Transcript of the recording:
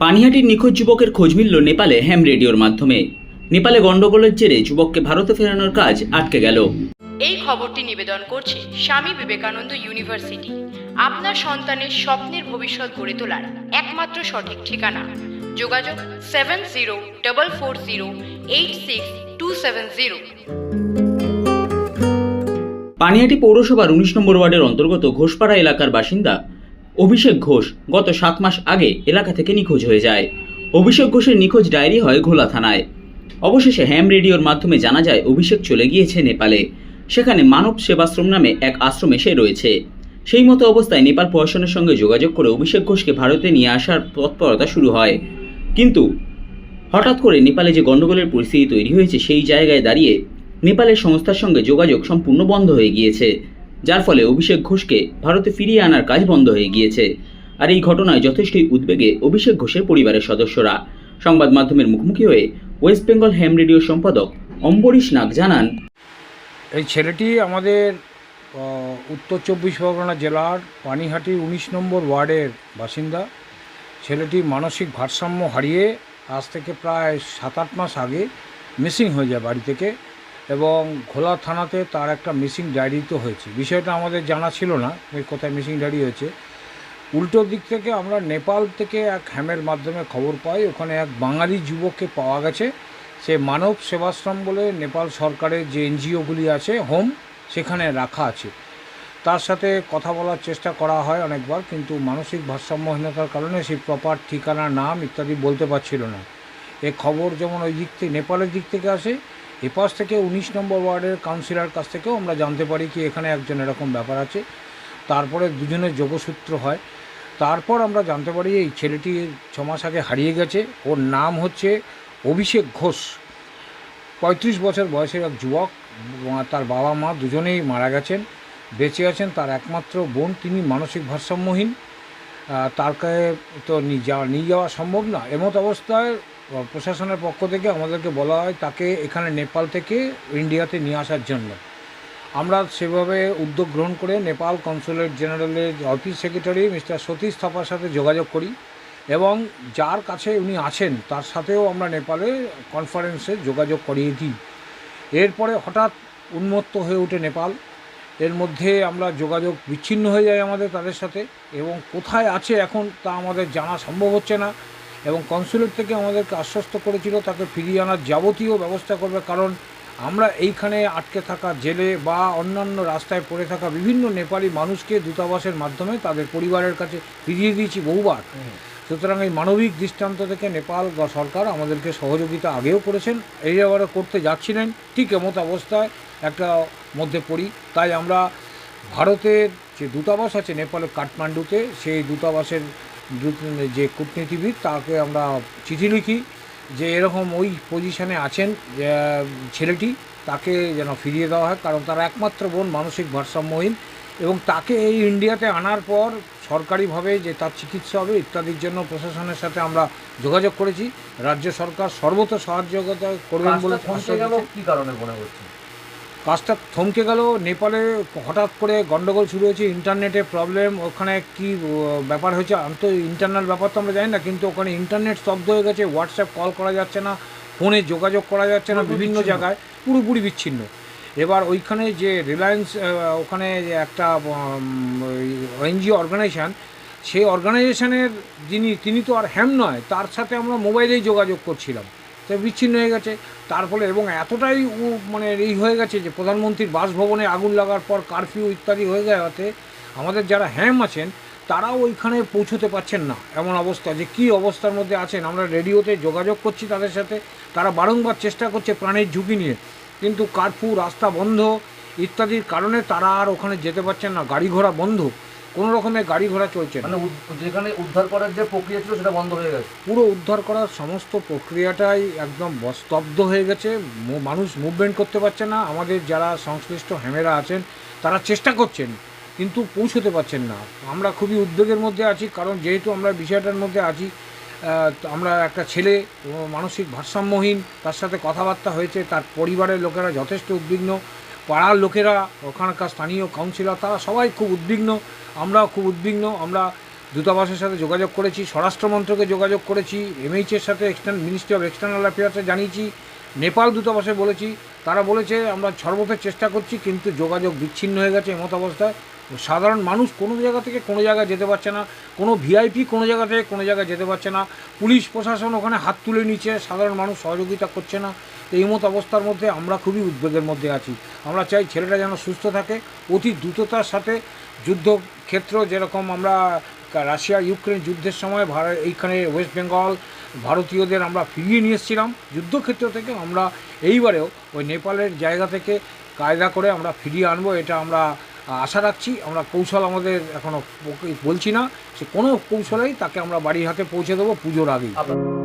পানিহাটির নিখোঁজ যুবকের খোঁজ মিলল নেপালে হ্যাম রেডিওর মাধ্যমে। নেপালে গন্ডগোলের জেরে যুবককে ভারতে ফেরানোর কাজ আটকে গেল। এই খবরটি নিবেদন করছে স্বামী বিবেকানন্দ ইউনিভার্সিটি, আপনার সন্তানের স্বপ্নের ভবিষ্যৎ গড়ে তোলার একমাত্র সঠিক ঠিকানা। যোগাযোগ 7044086270। পানিহাটি পৌরসভার 19 নম্বর ওয়ার্ডের অন্তর্গত ঘোষপাড়া এলাকার বাসিন্দা অভিষেক ঘোষ গত 7 মাস আগে এলাকা থেকে নিখোঁজ হয়ে যায়। অভিষেক ঘোষের নিখোঁজ ডায়েরি হয় ঘোলা থানায়। অবশেষে হ্যাম রেডিওর মাধ্যমে জানা যায় অভিষেক চলে গিয়েছে নেপালে। সেখানে মানব সেবাশ্রম নামে এক আশ্রমে সে রয়েছে। সেই মতো অবস্থায় নেপাল প্রশাসনের সঙ্গে যোগাযোগ করে অভিষেক ঘোষকে ভারতে নিয়ে আসার তৎপরতা শুরু হয়। কিন্তু হঠাৎ করে নেপালে যে গণ্ডগোলের পরিস্থিতি তৈরি হয়েছে, সেই জায়গায় দাঁড়িয়ে নেপালের সংস্থার সঙ্গে যোগাযোগ সম্পূর্ণ বন্ধ হয়ে গিয়েছে, যার ফলে অভিষেক ঘোষকে ভারতে ফিরিয়ে আনার কাজ বন্ধ হয়ে গিয়েছে। আর এই ঘটনায় যথেষ্টই উদ্বেগে অভিষেক ঘোষের পরিবারের সদস্যরা। সংবাদ মাধ্যমের মুখোমুখি হয়ে ওয়েস্ট বেঙ্গল হ্যাম রেডিওর সম্পাদক অম্বরীশ নাগ জানান, এই ছেলেটি আমাদের উত্তর 24 পরগনা জেলার পানিহাটির 19 নম্বর ওয়ার্ডের বাসিন্দা। ছেলেটি মানসিক ভারসাম্য হারিয়ে আজ থেকে প্রায় 7-8 মাস আগে মিসিং হয়ে যায় বাড়ি থেকে, এবং ঘোলা থানাতে তার একটা মিসিং ডায়েরি তো হয়েছে। বিষয়টা আমাদের জানা ছিল না কোথায় মিসিং ডায়েরি হয়েছে। উল্টো দিক থেকে আমরা নেপাল থেকে এক হ্যামের মাধ্যমে খবর পাই, ওখানে এক বাঙালি যুবককে পাওয়া গেছে। সে মানব সেবাশ্রম বলে নেপাল সরকারের যে এনজিওগুলি আছে, হোম, সেখানে রাখা আছে। তার সাথে কথা বলার চেষ্টা করা হয় অনেকবার, কিন্তু মানসিক ভারসাম্যহীনতার কারণে সেই প্রপার ঠিকানা, নাম ইত্যাদি বলতে পারছিল না। এ খবর যেমন ওই দিক থেকে নেপালের দিক থেকে আসে, এপাশ থেকে 19 নম্বর ওয়ার্ডের কাউন্সিলর কাছ থেকেও আমরা জানতে পারি কি এখানে একজন এরকম ব্যাপার আছে। তারপরে দুজনের যোগসূত্র হয়। তারপর আমরা জানতে পারি এই ছেলেটি 6 মাস আগে হারিয়ে গেছে। ওর নাম হচ্ছে অভিষেক ঘোষ। 35 বছর বয়সের এক যুবক। তার বাবা মা দুজনেই মারা গেছেন। বেঁচে আছেন তার একমাত্র বোন, তিনি মানসিক ভারসাম্যহীন। তারকে তো নিয়ে যাওয়া সম্ভব না। এমত অবস্থায় প্রশাসনের পক্ষ থেকে আমাদেরকে বলা হয় তাকে এখানে নেপাল থেকে ইন্ডিয়াতে নিয়ে আসার জন্য। আমরা সেভাবে উদ্যোগ গ্রহণ করে নেপাল কনসুলেট জেনারেলের office secretary mister Satish Thapar সাথে যোগাযোগ করি, এবং যার কাছে উনি আছেন তার সাথেও আমরা নেপালে কনফারেন্সে যোগাযোগ করিয়ে দিই। এরপরে হঠাৎ উন্মত্ত হয়ে ওঠে নেপাল। এর মধ্যে আমরা যোগাযোগ বিচ্ছিন্ন হয়ে যায় আমাদের তাদের সাথে, এবং কোথায় আছে এখন তা আমাদের জানা সম্ভব হচ্ছে না। এবং কনসুলেট থেকে আমাদেরকে আশ্বস্ত করেছিল তাকে ফিরিয়ে আনার যাবতীয় ব্যবস্থা করবে, কারণ আমরা এইখানে আটকে থাকা জেলে বা অন্যান্য রাস্তায় পড়ে থাকা বিভিন্ন নেপালি মানুষকে দূতাবাসের মাধ্যমে তাদের পরিবারের কাছে ফিরিয়ে দিয়েছি বহুবার। সুতরাং এই মানবিক দৃষ্টান্ত থেকে নেপাল সরকার আমাদেরকে সহযোগিতা আগেও করেছেন, এই আবারও করতে যাচ্ছিলেন। ঠিক এমত অবস্থায় একটা মধ্যে পড়ি। তাই আমরা ভারতের যে দূতাবাস আছে নেপালের কাঠমান্ডুতে, সেই দূতাবাসের যে কূটনীতিবিদ তাকে আমরা চিঠি লিখি যে এরকম ওই পজিশানে আছেন ছেলেটি, তাকে যেন ফিরিয়ে দেওয়া হয়, কারণ তার একমাত্র বোন মানসিক ভারসাম্যহীন, এবং তাকে এই ইন্ডিয়াতে আনার পর সরকারিভাবে যে তার চিকিৎসা হবে ইত্যাদির জন্য প্রশাসনের সাথে আমরা যোগাযোগ করেছি। রাজ্য সরকার সর্বত সহযোগিতা করবেন বলে। কী কারণে মনে হচ্ছে কাজটা থমকে গেল? নেপালে হঠাৎ করে গন্ডগোল শুরু হয়েছে, ইন্টারনেটে প্রবলেম। ওখানে কি ব্যাপার হয়েছে ইন্টারনাল ব্যাপার তো আমরা জানি না, কিন্তু ওখানে ইন্টারনেট স্তব্ধ হয়ে গেছে, হোয়াটসঅ্যাপ কল করা যাচ্ছে না, ফোনে যোগাযোগ করা যাচ্ছে না, বিভিন্ন জায়গায় পুরোপুরি বিচ্ছিন্ন। এবার ওইখানে যে রিলায়েন্স, ওখানে একটা এনজিও অর্গানাইজেশান, সেই অর্গানাইজেশানের তিনি তো আর হ্যাম নয়, তার সাথে আমরা মোবাইলেই যোগাযোগ করছিলাম, তো বিচ্ছিন্ন হয়ে গেছে। তার ফলে এবং এতটাই মানে এই হয়ে গেছে যে প্রধানমন্ত্রীর বাসভবনে আগুন লাগার পর কারফিউ ইত্যাদি হয়ে যাওয়াতে আমাদের যারা হ্যাম আছেন তারাও ওইখানে পৌঁছতে পারছেন না। এমন অবস্থা যে কী অবস্থার মধ্যে আছেন, আমরা রেডিওতে যোগাযোগ করছি তাদের সাথে, তারা বারংবার চেষ্টা করছে প্রাণের ঝুঁকি নিয়ে, কিন্তু কারফিউ, রাস্তা বন্ধ ইত্যাদির কারণে তারা আর ওখানে যেতে পারছেন না। গাড়ি ঘোড়া বন্ধ, কোনো রকমের গাড়ি ঘোড়া চলছে না। মানে যেখানে উদ্ধার করার যে প্রক্রিয়া ছিল সেটা বন্ধ হয়ে গেছে। পুরো উদ্ধার করার সমস্ত প্রক্রিয়াটাই একদম স্তব্ধ হয়ে গেছে। মানুষ মুভমেন্ট করতে পারছে না। আমাদের যারা সংশ্লিষ্ট হ্যামেরা আছেন তারা চেষ্টা করছেন, কিন্তু পৌঁছতে পারছেন না। আমরা খুবই উদ্বেগের মধ্যে আছি, কারণ যেহেতু আমরা বিষয়টার মধ্যে আছি, আমরা একটা ছেলে মানসিক ভারসাম্যহীন, তার সাথে কথাবার্তা হয়েছে, তার পরিবারের লোকেরা যথেষ্ট উদ্বিগ্ন, পাড়ার লোকেরা, ওখানকার স্থানীয় কাউন্সিলর, তারা সবাই খুব উদ্বিগ্ন, আমরাও খুব উদ্বিগ্ন। আমরা দূতাবাসের সাথে যোগাযোগ করেছি, স্বরাষ্ট্র মন্ত্রকে যোগাযোগ করেছি, এমএইচের সাথে মিনিস্ট্রি অফ এক্সটার্নাল অ্যাফেয়ার্সে জানিয়েছি, নেপাল দূতাবাসে বলেছি। তারা বলেছে আমরা সর্বথা চেষ্টা করছি, কিন্তু যোগাযোগ বিচ্ছিন্ন হয়ে গেছে এমত অবস্থায়। সাধারণ মানুষ কোনো জায়গা থেকে কোনো জায়গায় যেতে পারছে না, কোনো ভিআইপি কোনো জায়গা থেকে কোনো জায়গায় যেতে পারছে না, পুলিশ প্রশাসন ওখানে হাত তুলে নিচ্ছে, সাধারণ মানুষ সহযোগিতা করছে না। তো এই মতো অবস্থার মধ্যে আমরা খুবই উদ্বেগের মধ্যে আছি। আমরা চাই ছেলেটা যেন সুস্থ থাকে, অতি দ্রুততার সাথে যুদ্ধক্ষেত্র যেরকম আমরা রাশিয়া ইউক্রেন যুদ্ধের সময় এইখানে ওয়েস্ট বেঙ্গল ভারতীয়দের আমরা ফিরিয়ে নিয়ে এসেছিলাম যুদ্ধক্ষেত্র থেকে, আমরা এইবারেও ওই নেপালের জায়গা থেকে কায়দা করে আমরা ফিরিয়ে আনবো, এটা আমরা আশা রাখছি। আমরা কৌশল আমাদের এখনও বলছি না, সে কোনো কৌশলেই তাকে আমরা বাড়ির হাতে পৌঁছে দেবো পুজোর আগেই। আপনার